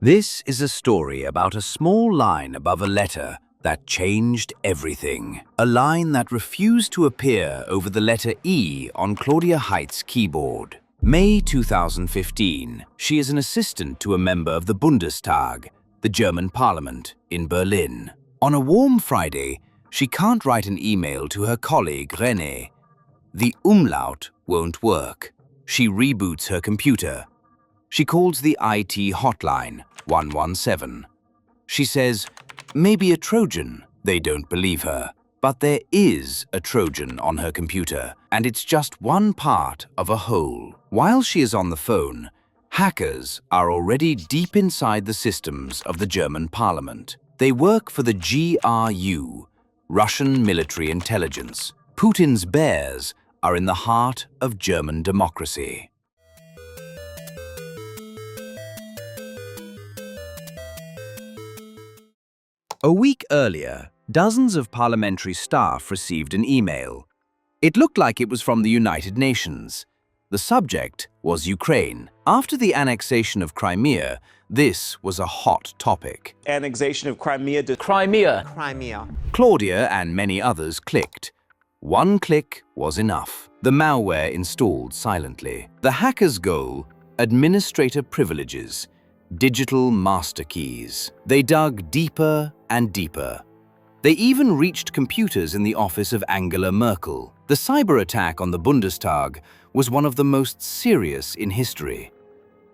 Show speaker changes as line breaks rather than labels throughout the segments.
This is a story about a small line above a letter that changed everything. A line that refused to appear over the letter E on Claudia Heidt's keyboard. May 2015. She is an assistant to a member of the Bundestag, the German parliament, in Berlin. On a warm Friday, she can't write an email to her colleague René. The umlaut won't work. She reboots her computer. She calls the IT hotline, 117. She says, maybe a Trojan. They don't believe her. But there is a Trojan on her computer, and it's just one part of a whole. While she is on the phone, hackers are already deep inside the systems of the German parliament. They work for the GRU, Russian military intelligence. Putin's bears are in the heart of German democracy. A week earlier, dozens of parliamentary staff received an email. It looked like it was from the United Nations. The subject was Ukraine. After the annexation of Crimea, this was a hot topic.
Annexation of Crimea to
Crimea.
Claudia and many others clicked. One click was enough. The malware installed silently. The hacker's goal: administrator privileges, digital master keys. They dug deeper and deeper. They even reached computers in the office of Angela Merkel. The cyber attack on the Bundestag was one of the most serious in history.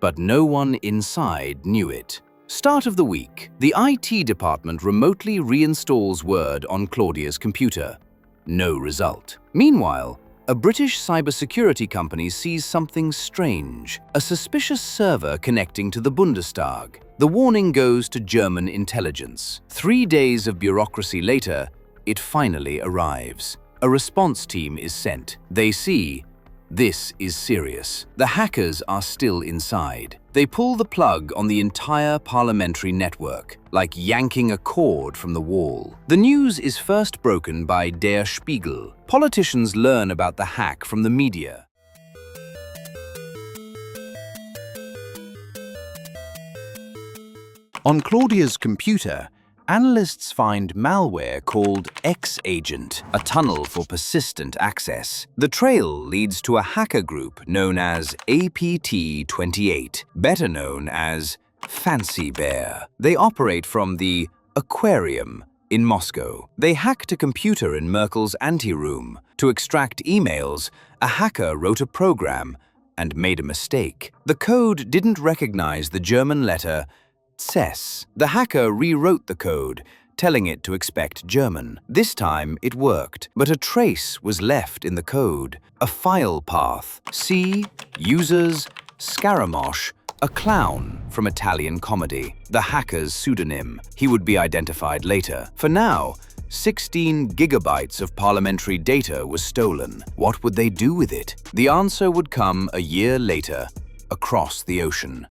But no one inside knew it. Start of the week, the IT department remotely reinstalls Word on Claudia's computer. No result. Meanwhile, a British cybersecurity company sees something strange, a suspicious server connecting to the Bundestag. The warning goes to German intelligence. 3 days of bureaucracy later, it finally arrives. A response team is sent. They see, this is serious. The hackers are still inside. They pull the plug on the entire parliamentary network, like yanking a cord from the wall. The news is first broken by Der Spiegel. Politicians learn about the hack from the media. On Claudia's computer, analysts find malware called X-Agent, a tunnel for persistent access. The trail leads to a hacker group known as APT28, better known as Fancy Bear. They operate from the Aquarium in Moscow. They hacked a computer in Merkel's anteroom. To extract emails, a hacker wrote a program and made a mistake. The code didn't recognize the German letter CES. The hacker rewrote the code, telling it to expect German. This time it worked, but a trace was left in the code. A file path. C, users, Scaramouche, a clown from Italian comedy. The hacker's pseudonym. He would be identified later. For now, 16 gigabytes of parliamentary data was stolen. What would they do with it? The answer would come a year later, across the ocean.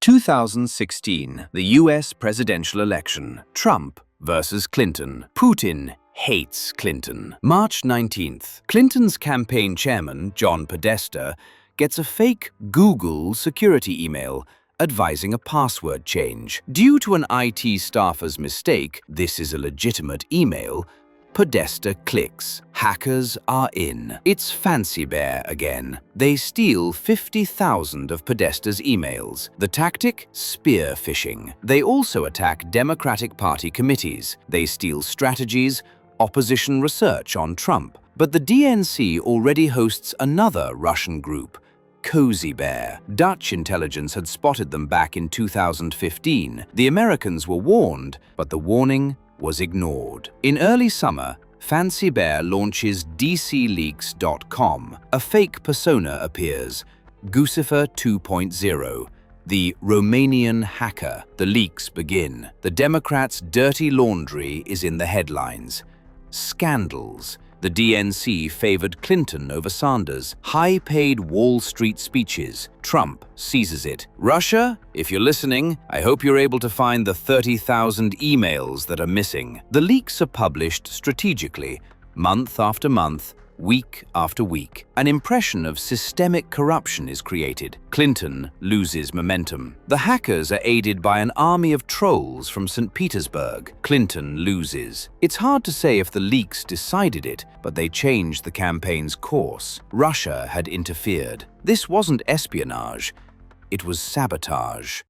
(2016), the US presidential election. Trump versus Clinton. Putin hates Clinton. March 19th, Clinton's campaign chairman, John Podesta, gets a fake Google security email advising a password change. Due to an IT staffer's mistake, this is a legitimate email. Podesta clicks. Hackers are in. It's Fancy Bear again. They steal 50,000 of Podesta's emails. The tactic? Spear phishing. They also attack Democratic Party committees. They steal strategies, opposition research on Trump. But the DNC already hosts another Russian group, Cozy Bear. Dutch intelligence had spotted them back in 2015. The Americans were warned, but the warning was ignored. In early summer, Fancy Bear launches dcleaks.com. A fake persona appears, Guccifer 2.0, the Romanian hacker. The leaks begin. The Democrats' dirty laundry is in the headlines. Scandals. The DNC favored Clinton over Sanders. High-paid Wall Street speeches. Trump seizes it. Russia, if you're listening, I hope you're able to find the 30,000 emails that are missing. The leaks are published strategically, month after month, week after week. An impression of systemic corruption is created. Clinton loses momentum. The hackers are aided by an army of trolls from St. Petersburg. Clinton loses. It's hard to say if the leaks decided it, but they changed the campaign's course. Russia had interfered. This wasn't espionage, it was sabotage.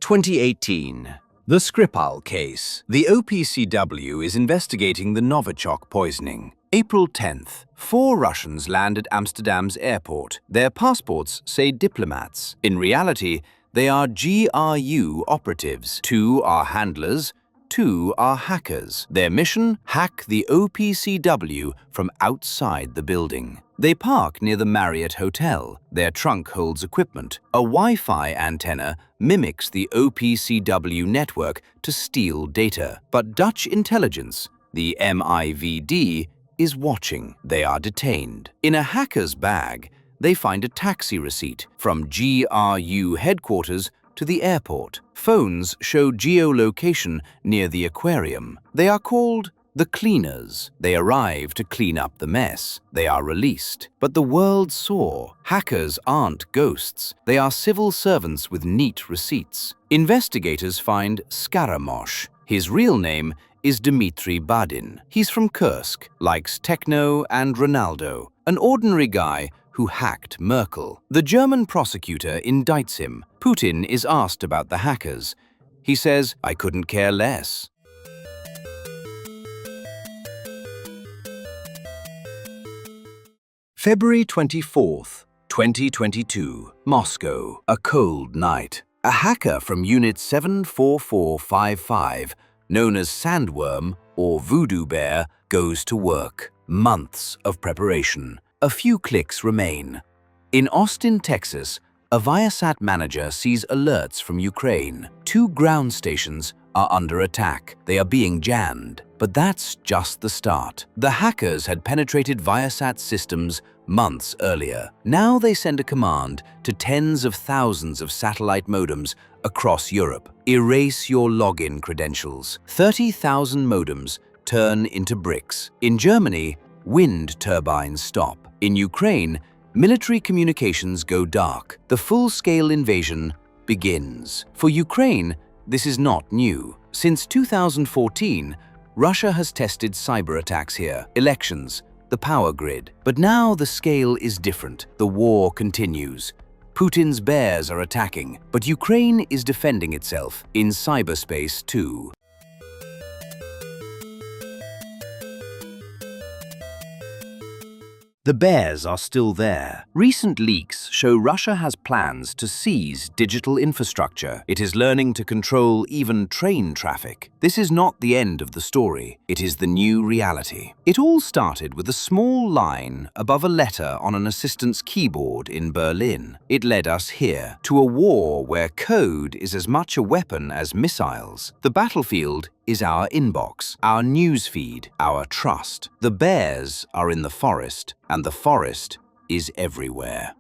2018. The Skripal case. The OPCW is investigating the Novichok poisoning. April 10th. 4 Russians land at Amsterdam's airport. Their passports say diplomats. In reality, they are GRU operatives. 2 are handlers, 2 are hackers. Their mission? Hack the OPCW from outside the building. They park near the Marriott Hotel. Their trunk holds equipment. A Wi-Fi antenna mimics the OPCW network to steal data. But Dutch intelligence, the MIVD, is watching. They are detained. In a hacker's bag, they find a taxi receipt from GRU headquarters to the airport. Phones show geolocation near the aquarium. They are called the cleaners. They arrive to clean up the mess. They are released. But the world saw. Hackers aren't ghosts. They are civil servants with neat receipts. Investigators find Skaramosh. His real name is Dmitry Badin. He's from Kursk, likes techno and Ronaldo. An ordinary guy who hacked Merkel. The German prosecutor indicts him. Putin is asked about the hackers. He says, "I couldn't care less." February 24th, 2022, Moscow. A cold night. A hacker from Unit 74455, known as Sandworm or Voodoo Bear, goes to work. Months of preparation. A few clicks remain. In Austin, Texas, a Viasat manager sees alerts from Ukraine. 2 ground stations are under attack. They are being jammed. But that's just the start. The hackers had penetrated Viasat systems months earlier. Now they send a command to tens of thousands of satellite modems across Europe. Erase your login credentials. 30,000 modems turn into bricks. In Germany, wind turbines stop. In Ukraine, military communications go dark. The full-scale invasion begins. For Ukraine, this is not new. Since 2014, Russia has tested cyber attacks here, elections, the power grid. But now the scale is different. The war continues. Putin's bears are attacking, but Ukraine is defending itself in cyberspace too. The bears are still there. Recent leaks show Russia has plans to seize digital infrastructure. It is learning to control even train traffic. This is not the end of the story. It is the new reality. It all started with a small line above a letter on an assistant's keyboard in Berlin. It led us here, to a war where code is as much a weapon as missiles. The battlefield is our inbox, our newsfeed, our trust. The bears are in the forest, and the forest is everywhere.